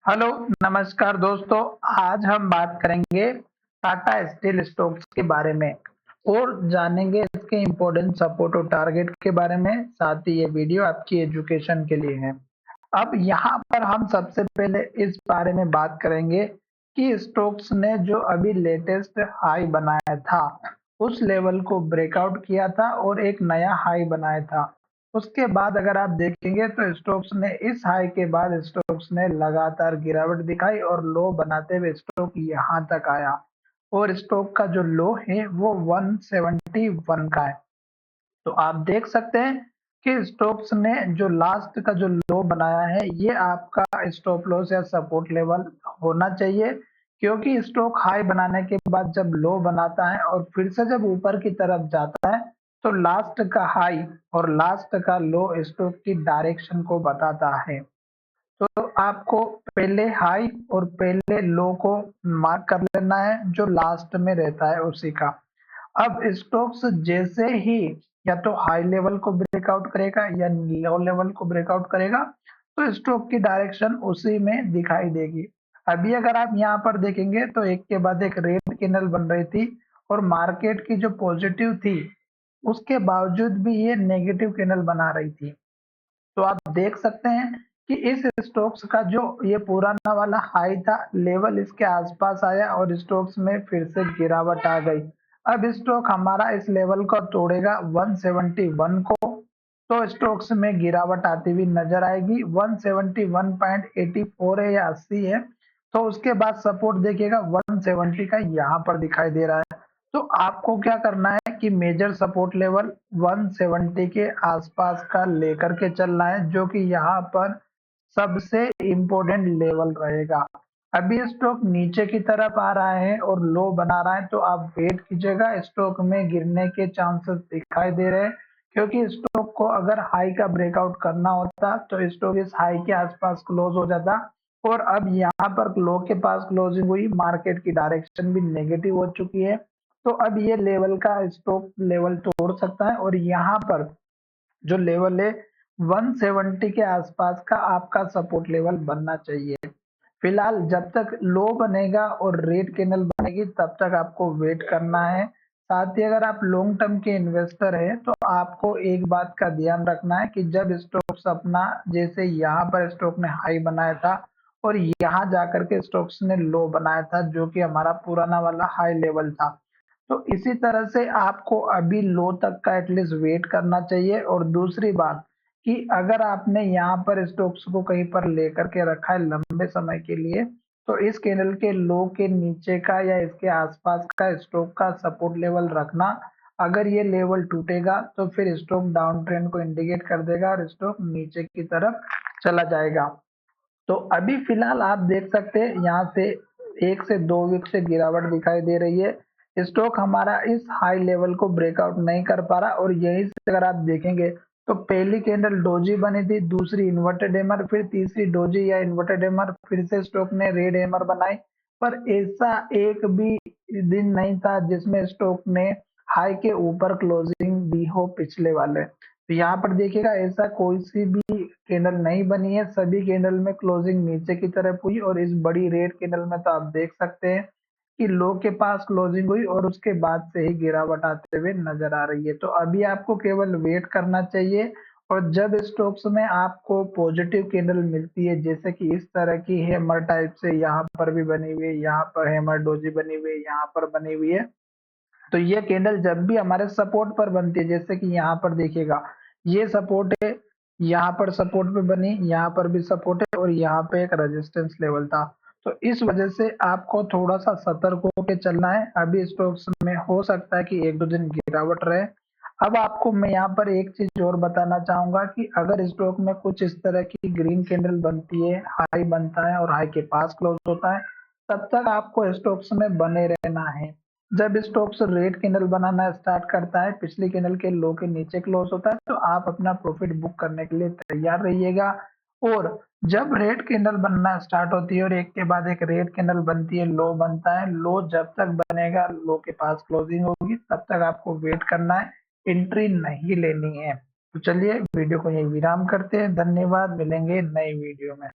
Hello, नमस्कार दोस्तों। आज हम बात करेंगे टाटा स्टील स्टॉक्स के बारे में और जानेंगे इसके इम्पोर्टेंट सपोर्ट और टारगेट के बारे में। साथ ही ये वीडियो आपकी एजुकेशन के लिए है। अब यहाँ पर हम सबसे पहले इस बारे में बात करेंगे कि स्टॉक्स ने जो अभी लेटेस्ट हाई बनाया था, उस लेवल को ब्रेकआउट किया था और एक नया हाई बनाया था। उसके बाद अगर आप देखेंगे तो स्टॉक्स ने इस हाई के बाद स्टॉक्स ने लगातार गिरावट दिखाई और लो बनाते हुए स्टॉक यहाँ तक आया और स्टॉक का जो लो है वो 171 का है। तो आप देख सकते हैं कि स्टॉक्स ने जो लास्ट का जो लो बनाया है, ये आपका स्टॉप लॉस या सपोर्ट लेवल होना चाहिए, क्योंकि स्टॉक हाई बनाने के बाद जब लो बनाता है और फिर से जब ऊपर की तरफ जाता है, तो लास्ट का हाई और लास्ट का लो स्टॉक की डायरेक्शन को बताता है। तो आपको पहले हाई और पहले लो को मार्क कर लेना है, जो लास्ट में रहता है उसी का। अब स्टॉक्स जैसे ही या तो हाई लेवल को ब्रेकआउट करेगा या लो लेवल को ब्रेकआउट करेगा, तो स्टॉक की डायरेक्शन उसी में दिखाई देगी। अभी अगर आप यहाँ पर देखेंगे तो एक के बाद एक रेड कैंडल बन रही थी और मार्केट की जो पॉजिटिव थी, उसके बावजूद भी ये नेगेटिव कैंडल बना रही थी। तो आप देख सकते हैं कि इस स्टॉक्स का जो ये पुराना वाला हाई था, लेवल इसके आसपास आया और स्टॉक्स में फिर से गिरावट आ गई। अब स्टॉक हमारा इस लेवल को तोड़ेगा 171 को, तो स्टॉक्स में गिरावट आती हुई नजर आएगी। 171.84 है या 80 है, तो उसके बाद सपोर्ट देखिएगा 170 का यहाँ पर दिखाई दे रहा है। तो आपको क्या करना है कि मेजर सपोर्ट लेवल 170 के आसपास का लेकर के चलना है, जो कि यहाँ पर सबसे इम्पोर्टेंट लेवल रहेगा। अभी स्टॉक नीचे की तरफ आ रहा है और लो बना रहा है, तो आप वेट कीजिएगा। स्टॉक में गिरने के चांसेस दिखाई दे रहे हैं, क्योंकि स्टॉक को अगर हाई का ब्रेकआउट करना होता तो स्टॉक इस हाई के आसपास क्लोज हो जाता, और अब यहाँ पर लो के पास क्लोजिंग हुई, मार्केट की डायरेक्शन भी नेगेटिव हो चुकी है। तो अब ये लेवल का स्टॉक लेवल तोड़ सकता है और यहाँ पर जो लेवल है 170 के आसपास का आपका सपोर्ट लेवल बनना चाहिए। फिलहाल जब तक लो बनेगा और रेड कैंडल बनेगी, तब तक आपको वेट करना है। साथ ही अगर आप लॉन्ग टर्म के इन्वेस्टर हैं, तो आपको एक बात का ध्यान रखना है कि जब स्टॉक्स अपना, जैसे यहाँ पर स्टॉक ने हाई बनाया था और यहाँ जाकर के स्टॉक्स ने लो बनाया था, जो कि हमारा पुराना वाला हाई लेवल था, तो इसी तरह से आपको अभी लो तक का एटलीस्ट वेट करना चाहिए। और दूसरी बात कि अगर आपने यहाँ पर स्टॉक्स को कहीं पर लेकर के रखा है लंबे समय के लिए, तो इस कैंडल के लो के नीचे का या इसके आसपास का स्टॉक का सपोर्ट लेवल रखना। अगर ये लेवल टूटेगा तो फिर स्टॉक डाउन ट्रेंड को इंडिकेट कर देगा और स्टॉक नीचे की तरफ चला जाएगा। तो अभी फिलहाल आप देख सकते हैं यहाँ से 1 से 2 वीक से गिरावट दिखाई दे रही है। स्टॉक हमारा इस हाई लेवल को ब्रेकआउट नहीं कर पा रहा और यहीं से अगर आप देखेंगे तो पहली कैंडल डोजी बनी थी, दूसरी इन्वर्टेड हैमर, फिर तीसरी डोजी या इन्वर्टेड हैमर, फिर से स्टॉक ने रेड हैमर बनाई। पर ऐसा एक भी दिन नहीं था जिसमें स्टॉक ने हाई के ऊपर क्लोजिंग दी हो पिछले वाले। तो यहाँ पर देखिएगा ऐसा कोई सी भी कैंडल नहीं बनी है, सभी कैंडल में क्लोजिंग नीचे की तरफ हुई और इस बड़ी रेड कैंडल में तो आप देख सकते हैं कि लो के पास क्लोजिंग हुई और उसके बाद से ही गिरावट आते हुए नजर आ रही है। तो अभी आपको केवल वेट करना चाहिए और जब स्टॉक्स में आपको पॉजिटिव कैंडल मिलती है, जैसे कि इस तरह की हैमर टाइप से यहाँ पर भी बनी हुई है, यहाँ पर हैमर डोजी बनी हुई है, यहाँ पर बनी हुई है, तो ये कैंडल जब भी हमारे सपोर्ट पर बनती है, जैसे कि यहाँ पर देखिएगा ये सपोर्ट है, यहाँ पर सपोर्ट पे बनी, यहाँ पर भी सपोर्ट है और यहाँ पे एक रेजिस्टेंस लेवल था। तो इस वजह से आपको थोड़ा सा सतर्क होकर चलना है। अभी स्टॉक्स में हो सकता है कि 1-2 दिन गिरावट रहे। अब आपको मैं यहाँ पर एक चीज और बताना चाहूंगा कि अगर स्टॉक में कुछ इस तरह की ग्रीन कैंडल बनती है, हाई बनता है और हाई के पास क्लोज होता है, तब तक आपको स्टॉक्स में बने रहना है। जब स्टॉक्स रेड कैंडल बनाना स्टार्ट करता है, पिछली कैंडल के लो के नीचे क्लोज होता है, तो आप अपना प्रॉफिट बुक करने के लिए तैयार रहिएगा। और जब रेड कैंडल बनना स्टार्ट होती है और एक के बाद एक रेड कैंडल बनती है, लो बनता है, लो जब तक बनेगा, लो के पास क्लोजिंग होगी, तब तक आपको वेट करना है, एंट्री नहीं लेनी है। तो चलिए वीडियो को यही विराम करते हैं। धन्यवाद, मिलेंगे नई वीडियो में।